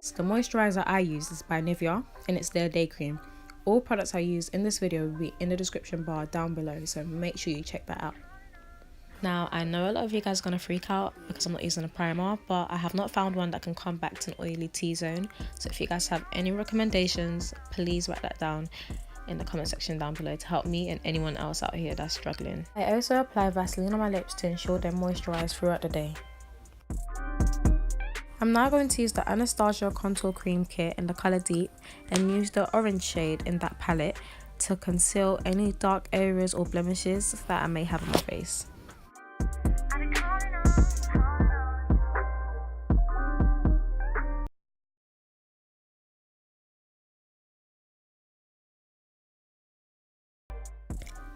The moisturizer I use is by Nivea and it's their day cream. All products I use in this video will be in the description bar down below, so make sure you check that out. Now, I know a lot of you guys are going to freak out because I'm not using a primer, but I have not found one that can come back to an oily T-zone. So if you guys have any recommendations, please write that down in the comment section down below to help me and anyone else out here that's struggling. I also apply Vaseline on my lips to ensure they're moisturized throughout the day. I'm now going to use the Anastasia Contour Cream Kit in the colour Deep and use the orange shade in that palette to conceal any dark areas or blemishes that I may have on my face.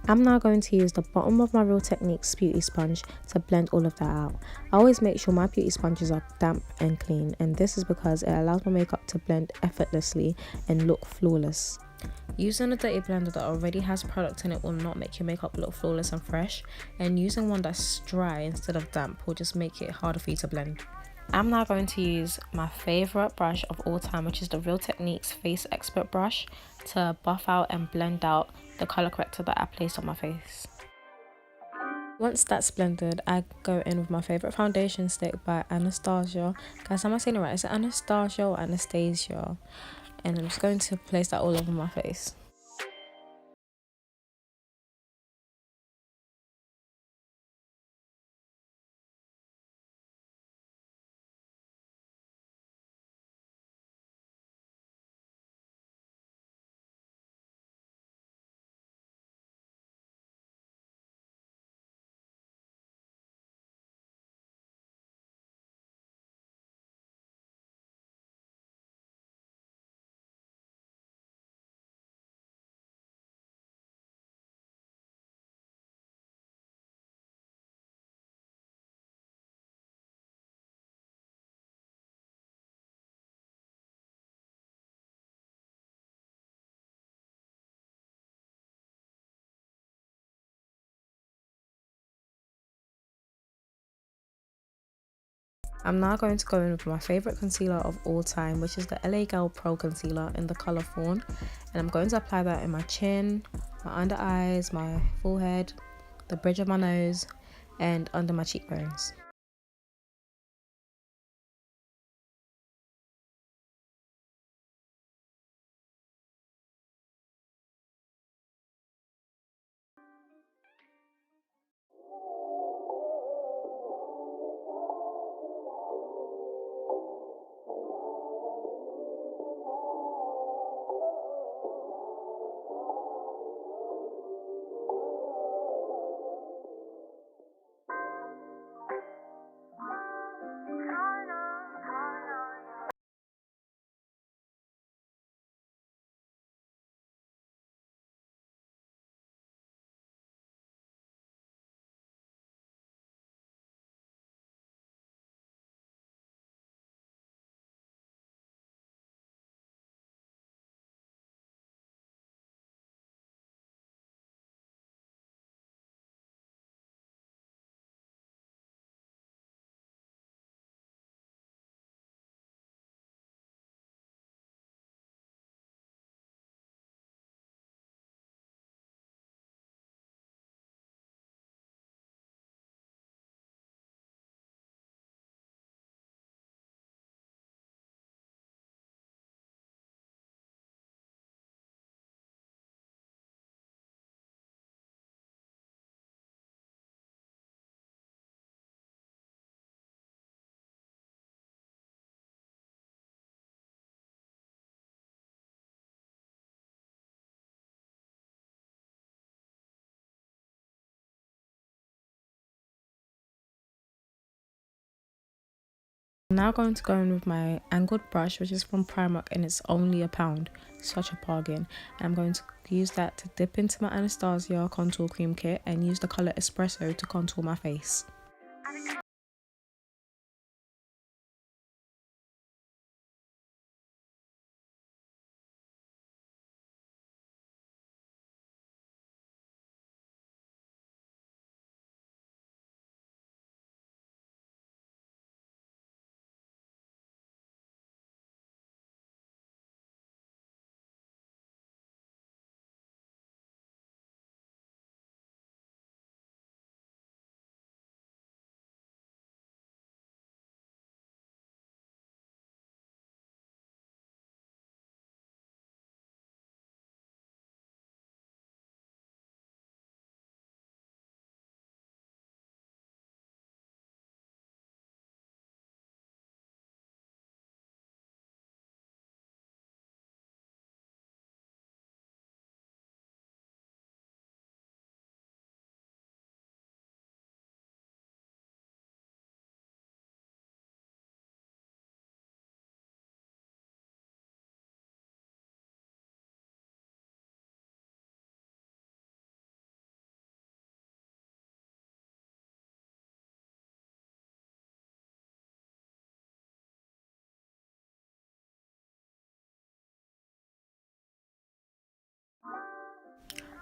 I'm now going to use the bottom of my Real Techniques beauty sponge to blend all of that out. I always make sure my beauty sponges are damp and clean, and this is because it allows my makeup to blend effortlessly and look flawless. Using a dirty blender that already has product in it will not make your makeup look flawless and fresh, and using one that's dry instead of damp will just make it harder for you to blend. I'm now going to use my favourite brush of all time, which is the Real Techniques Face Expert brush, to buff out and blend out the colour corrector that I placed on my face. Once that's blended, I go in with my favourite foundation stick by Anastasia. Guys, am I saying it right? Is it Anastasia or Anastasia? And I'm just going to place that all over my face. I'm now going to go in with my favourite concealer of all time, which is the LA Girl Pro Concealer in the colour Fawn. And I'm going to apply that in my chin, my under eyes, my forehead, the bridge of my nose, and under my cheekbones. I'm now going to go in with my angled brush, which is from Primark, and it's only £1. Such a bargain. And I'm going to use that to dip into my Anastasia Contour Cream Kit and use the colour Espresso to contour my face.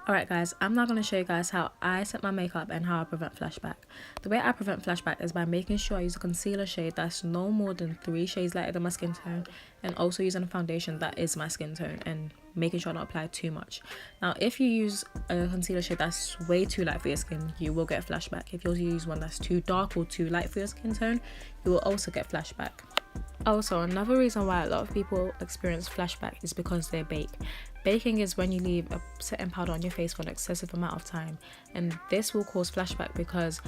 Alright guys, I'm now going to show you guys how I set my makeup and how I prevent flashback. The way I prevent flashback is by making sure I use a concealer shade that's no more than 3 shades lighter than my skin tone, and also using a foundation that is my skin tone and making sure I don't apply too much. Now if you use a concealer shade that's way too light for your skin, you will get flashback. If you use one that's too dark or too light for your skin tone, you will also get flashback. Also, another reason why a lot of people experience flashback is because they bake. Baking is when you leave a setting powder on your face for an excessive amount of time, and this will cause flashback because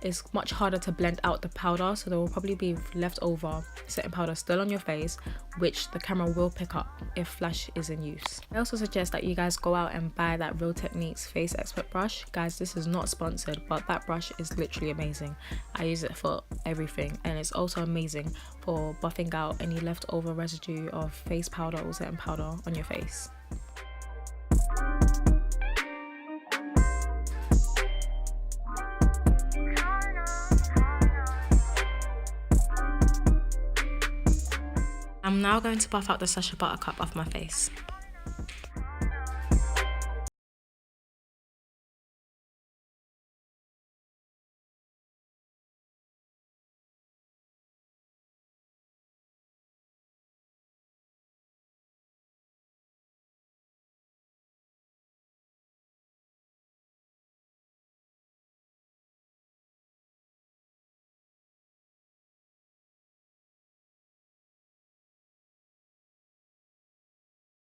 it's much harder to blend out the powder, so there will probably be leftover setting powder still on your face, which the camera will pick up if flash is in use. I also suggest that you guys go out and buy that Real Techniques Face Expert brush. Guys, this is not sponsored, but that brush is literally amazing. I use it for everything, and it's also amazing for buffing out any leftover residue of face powder or setting powder on your face. I'm now going to buff out the Sacha Buttercup off my face.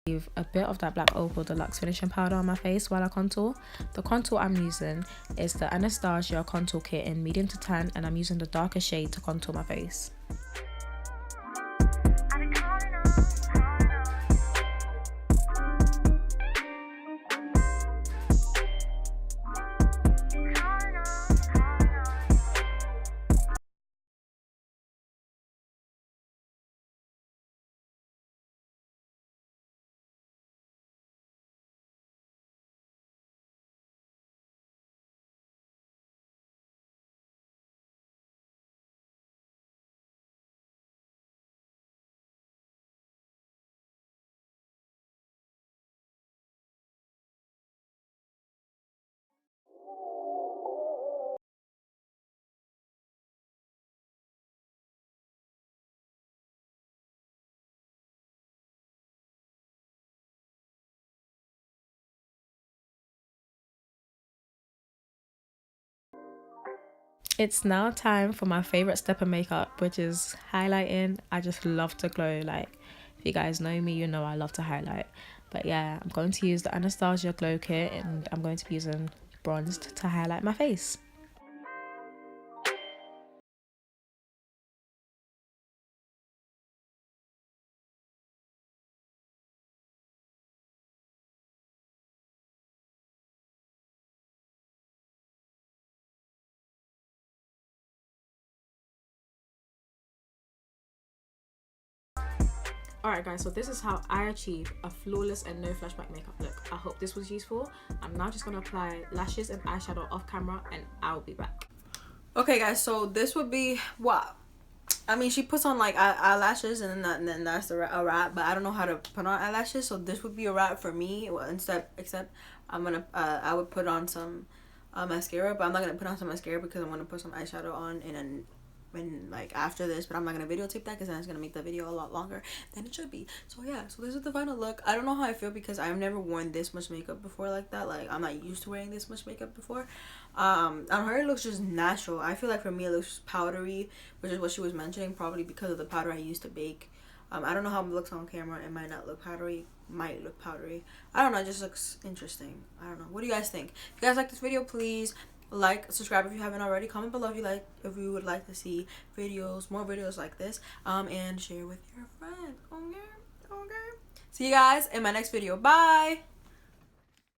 Leave a bit of that Black Opal Deluxe finishing powder on my face while I contour. The contour I'm using is the Anastasia contour kit in medium to tan, and I'm using the darker shade to contour my face. It's now time for my favorite step of makeup, which is highlighting. I just love to glow. Like, if you guys know me, you know I love to highlight. But yeah, I'm going to use the Anastasia glow kit, and I'm going to be using bronzed to highlight my face. Alright guys, so this is how I achieve a flawless and no flashback makeup look. I hope this was useful. I'm now just going to apply lashes and eyeshadow off camera, and I'll be back. Okay guys, so this would be what I mean, she puts on like eyelashes, and then that's a wrap, but I don't know how to put on eyelashes, so this would be a wrap for me. Well, except I'm gonna I would put on some mascara, but I'm not gonna put on some mascara because I'm gonna put some eyeshadow on, and then like after this, but I'm not gonna videotape that because then it's gonna make the video a lot longer than it should be. So yeah, so this is the final look. I don't know how I feel because I've never worn this much makeup before like that. Like, I'm not used to wearing this much makeup before. On her it looks just natural. I feel like for me it looks powdery, which is what she was mentioning, probably because of the powder I used to bake. I don't know how it looks on camera. It might not look powdery, might look powdery. I don't know, it just looks interesting. I don't know, what do you guys think? If you guys like this video, please like, subscribe if you haven't already, comment below if you would like to see more videos like this, and share with your friends. Okay. See you guys in my next video. Bye.